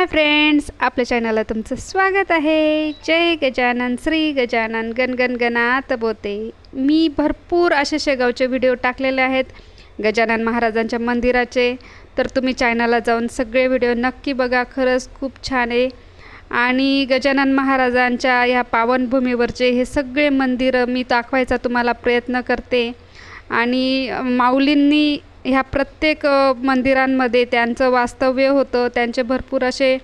Hi friends, आपल्या चॅनलला तुमचं स्वागत आहे। जय गजानन, श्री गजानन, गण गणात बोते। मी भरपूर असे शेगावचे व्हिडिओ टाकलेले आहेत गजानन महाराजांच्या मंदिराचे, तर तुम्ही चॅनलला जाऊन सगळे व्हिडिओ नक्की बघा। खरंच खूप छान आहे। आणि गजानन महाराजांच्या ह्या पावनभूमीवरचे हे सगळे मंदिरं मी दाखवायचा तुम्हाला प्रयत्न करते। आणि माऊलींनी ह्या प्रत्येक मंदिरांमध्ये त्यांचं वास्तव्य होतं, त्यांचे भरपूर असे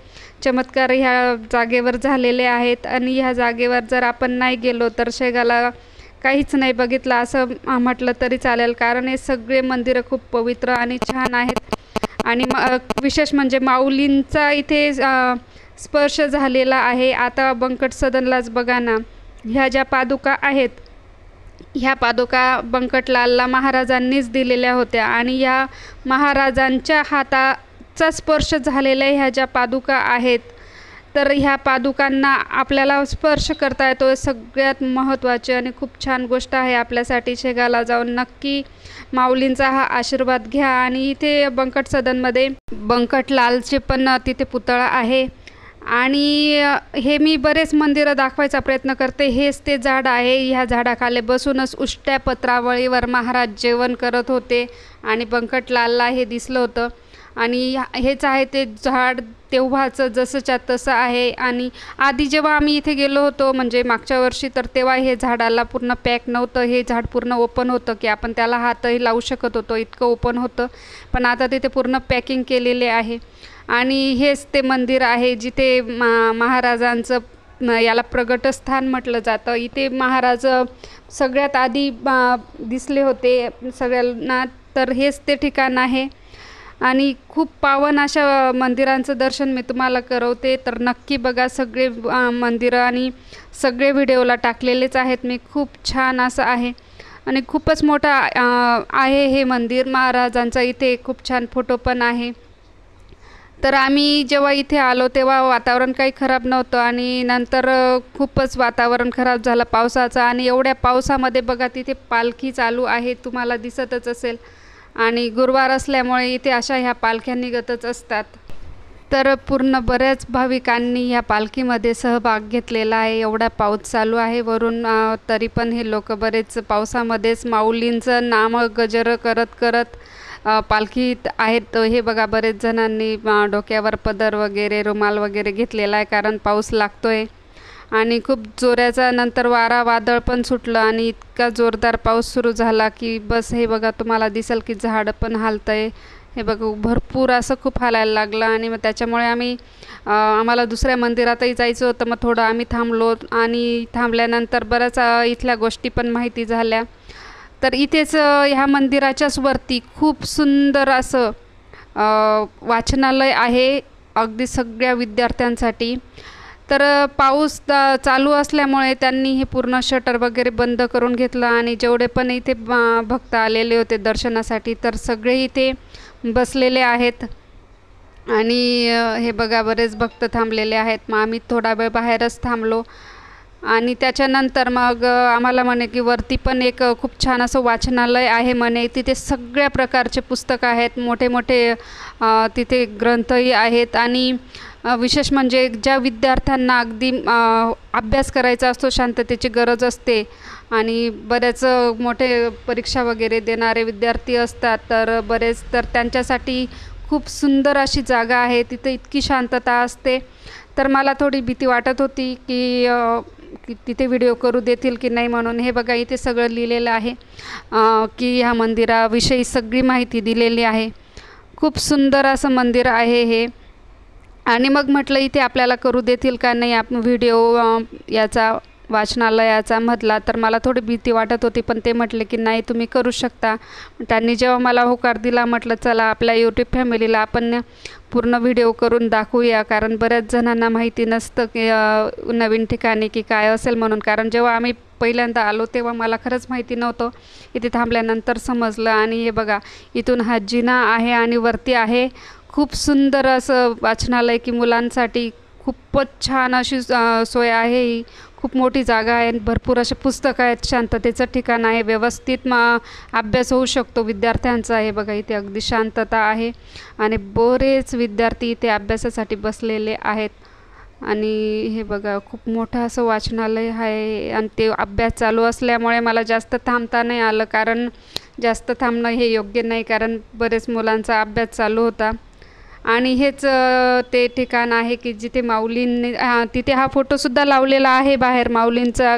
चमत्कार ह्या जागेवर झालेले आहेत। आणि ह्या जागेवर जर आपण नाही गेलो तर शेगावला काहीच नाही बघितलं असं म्हटलं तरी चालेल, कारण हे सगळे मंदिरं खूप पवित्र आणि छान आहेत। आणि विशेष म्हणजे माऊलींचा इथे स्पर्श झालेला आहे। आता बंकट सदनलाच बघा ना, ह्या ज्या पादुका आहेत, ह्या पादुका बंकटलालला महाराजांनीच दिलेल्या होत्या। आणि ह्या महाराजांच्या हाताचा स्पर्श झालेल्या ह्या ज्या पादुका आहेत, तर ह्या पादुकांना आपल्याला स्पर्श करता येतो, सगळ्यात महत्त्वाची आणि खूप छान गोष्ट आहे आपल्यासाठी। शेगावला जाऊन नक्की माऊलींचा हा आशीर्वाद घ्या। आणि इथे बंकट सदनमध्ये बंकटलालचे पण तिथे पुतळा आहे। आणि हे मी बरेच मंदिरं दाखवायचा प्रयत्न करते। हेच ते झाड आहे, ह्या झाडाखाली बसूनच उष्ट्या पत्रावळीवर महाराज जेवण करत होते आणि बंकटलालला हे दिसलं होतं। आणि हेच आहे ते झाड, तेव्हाचं जसंच्या तसं आहे। आणि आधी जेव्हा आम्ही इथे गेलो होतो म्हणजे मागच्या वर्षी, तर तेव्हा हे झाडाला पूर्ण पॅक नव्हतं, हे झाड पूर्ण ओपन होतं की आपण त्याला हातही लावू शकत होतो, इतकं ओपन होतं। पण आता तिथे पूर्ण पॅकिंग केलेले आहे। आणि हेच ते मंदिर आहे जिथे महाराजांचं याला प्रगटस्थान म्हटलं जातं। इथे महाराज सगळ्यात आधी दिसले होते सगळ्यांना, तर हेच ते ठिकाण आहे। आणि खूप पावन अशा मंदिरांचं दर्शन मी तुम्हाला करवते, तर नक्की बघा सगळे मंदिरं। आणि सगळे व्हिडिओला टाकलेलेच आहेत मी। खूप छान असं आहे आणि खूपच मोठा आहे हे मंदिर महाराजांचा। इथे खूप छान फोटो पण आहे। तर आम्ही जेव्हा इथे आलो तेव्हा वातावरण काही खराब नव्हतं, आणि नंतर खूपच वातावरण खराब झालं पावसाचं। आणि एवढ्या पावसामध्ये बघा तिथे पालखी चालू आहे, तुम्हाला दिसतच असेल। आणि गुरुवार असल्यामुळे इथे अशा ह्या पालख्या निघतच असतात। तर पूर्ण बऱ्याच भाविकांनी ह्या पालखीमध्ये सहभाग घेतलेला आहे। एवढा पाऊस चालू आहे वरून, तरी पण हे लोक बरेच पावसामध्येच माऊलींचं नाम गजर करत करत पालखीत आहेत। हे बघा बरेच जणांनी डोक्यावर पदर वगैरे, रुमाल वगैरे घेतलेला आहे, कारण पाऊस लागतोय। आणि खूप जोराचा नंतर वारा वादळ पण सुटलं आणि इतका जोरदार पाऊस सुरू झाला की बस हे बघा तुम्हाला दिसेल की झाडं पण हालतंय। हे बघा भरपूर असं खूप हालायला लागलं। आणि मग त्याच्यामुळे आम्हाला दुसऱ्या मंदिरातही जायचं होतं, मग थोडं आम्ही थांबलो। आणि थांबल्यानंतर बऱ्याच इथल्या गोष्टी पण माहिती झाल्या। तर इथेच ह्या मंदिराच्याच वरती खूप सुंदर असं वाचनालय आहे, अगदी सगळ्या विद्यार्थ्यांसाठी। तर पाऊस चालू असल्यामुळे त्यांनी हे पूर्ण शटर वगैरे बंद करून घेतलं। आणि जेवढे पण इथे भक्त आलेले होते दर्शनासाठी, तर सगळे इथे बसलेले आहेत। आणि हे बघा बरेच भक्त थांबलेले आहेत। मग आम्ही थोडा वेळ बाहेरच थांबलो। आणि त्याच्यानंतर मग आम्हाला म्हणे की वरती पण एक खूप छान असं वाचनालय आहे म्हणे, तिथे सगळ्या प्रकारचे पुस्तकं आहेत, मोठे मोठे तिथे ग्रंथही आहेत। आणि विशेष म्हणजे ज्या विद्यार्थ्यांना अगदी अभ्यास करायचा असतो, शांततेची गरज असते, आणि बरेच मोठे परीक्षा वगैरे देणारे विद्यार्थी असतात, तर त्यांच्यासाठी खूप सुंदर अशी जागा आहे। तिथे इतकी शांतता असते। तर मला थोडी भीती वाटत होती की तिथे व्हिडिओ करू देतील की नाही म्हणून। हे बघा इथे सगळं लिहिलेलं आहे की ह्या मंदिराविषयी सगळी माहिती दिलेली आहे। खूप सुंदर असं मंदिर आहे हे। आणि मग म्हटलं इथे आपल्याला करू देतील का नाही आपण व्हिडिओ याचा, वाचनालयाचा मधला। तर मला थोडी भीती वाटत होती, पण ते म्हटले की नाही तुम्ही करू शकता। त्यांनी जेव्हा मला होकार दिला, म्हटलं चला आपल्या यूट्यूब फॅमिलीला आपण पूर्ण व्हिडिओ करून दाखवूया, कारण बऱ्याच जणांना माहिती नसतं की नवीन ठिकाणी की काय असेल म्हणून। कारण जेव्हा आम्ही पहिल्यांदा आलो तेव्हा मला खरंच माहिती नव्हतं, इथे थांबल्यानंतर समजलं। आणि हे बघा इथून हा जिना आहे आणि वरती आहे खूप सुंदर असं वाचनालय की मुलांसाठी खूपच छान अशी सोय आहे ही। खूप मोठी जागा आहे, भरपूर असे पुस्तकं आहेत, शांततेचं ठिकाण आहे, व्यवस्थित अभ्यास होऊ शकतो विद्यार्थ्यांचा. आहे बघा, इथे अगदी शांतता आहे आणि बरेच विद्यार्थी इथे अभ्यासासाठी बसलेले आहेत. आणि हे बघा, खूप मोठं असं वाचनालय आहे आणि ते अभ्यास चालू असल्यामुळे मला जास्त थांबता नाही आलं, कारण जास्त थांबणं हे योग्य नाही, कारण बरेच मुलांचा अभ्यास चालू होता. आणि हेच ते ठिकाण आहे की जिथे माऊलींनी तिथे हा फोटोसुद्धा लावलेला आहे बाहेर माऊलींचा,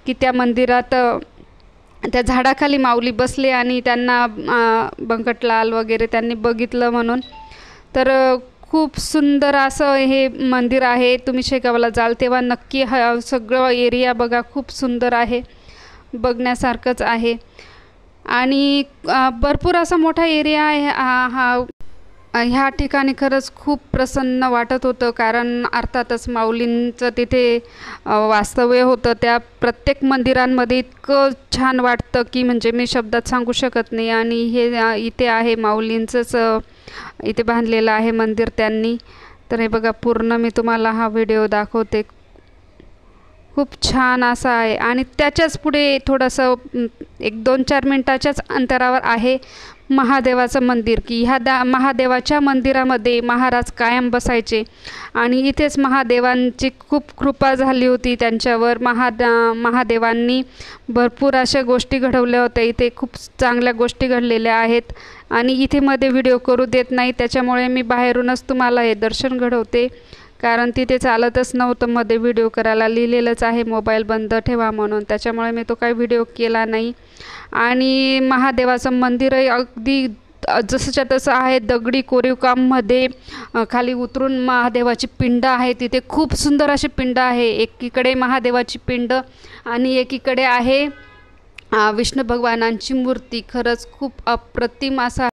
की त्या मंदिरात त्या झाडाखाली माऊली बसले आणि त्यांना बंकटलाल वगैरे त्यांनी बघितलं म्हणून. तर खूप सुंदर असं हे मंदिर आहे. तुम्ही शेगावला जाल तेव्हा नक्की हा सगळं एरिया बघा, खूप सुंदर आहे, बघण्यासारखंच आहे. आणि भरपूर असा मोठा एरिया आहे ह्या ठिकाणी. खरंच खूप प्रसन्न वाटत होतं, कारण अर्थातच माऊलींचं तिथे वास्तव्य होतं. त्या प्रत्येक मंदिरांमध्ये इतकं छान वाटतं की म्हणजे मी शब्दात सांगू शकत नाही. आणि हे इथे आहे माऊलींचंच इथे बांधलेलं आहे मंदिर त्यांनी. तर हे बघा, पूर्ण मी तुम्हाला हा व्हिडिओ दाखवते. खूप छान असा आहे. आणि त्याच्याच पुढे थोडंसं 1-2-4 मिनटाच्याच अंतरावर आहे महादेवाचं मंदिर, की ह्या महादेवाच्या मंदिरामध्ये महाराज कायम बसायचे आणि इथेच महादेवांची खूप कृपा झाली होती त्यांच्यावर. महादेवांनी भरपूर अशा गोष्टी घडवल्या होत्या. इथे खूप चांगल्या गोष्टी घडलेल्या आहेत आणि इथे मध्ये व्हिडिओ करू देत नाही, त्याच्यामुळे मी बाहेरूनच तुम्हाला हे दर्शन घडवते, कारण तिथे चालतच नव्हतं मध्ये व्हिडिओ करायला. लिहिलेलंच आहे मोबाईल बंद ठेवा म्हणून, त्याच्यामुळे मी तो काही व्हिडिओ केला नाही. आणि महादेवाचं मंदिरही अगदी जसंच्या तसं आहे, दगडी कोरीवकाममध्ये. खाली उतरून महादेवाची पिंड आहे, तिथे खूप सुंदर अशी पिंड आहे. एकीकडे महादेवाची पिंड आणि एकीकडे आहे विष्णू भगवानांची मूर्ती. खरंच खूप अप्रतिम असा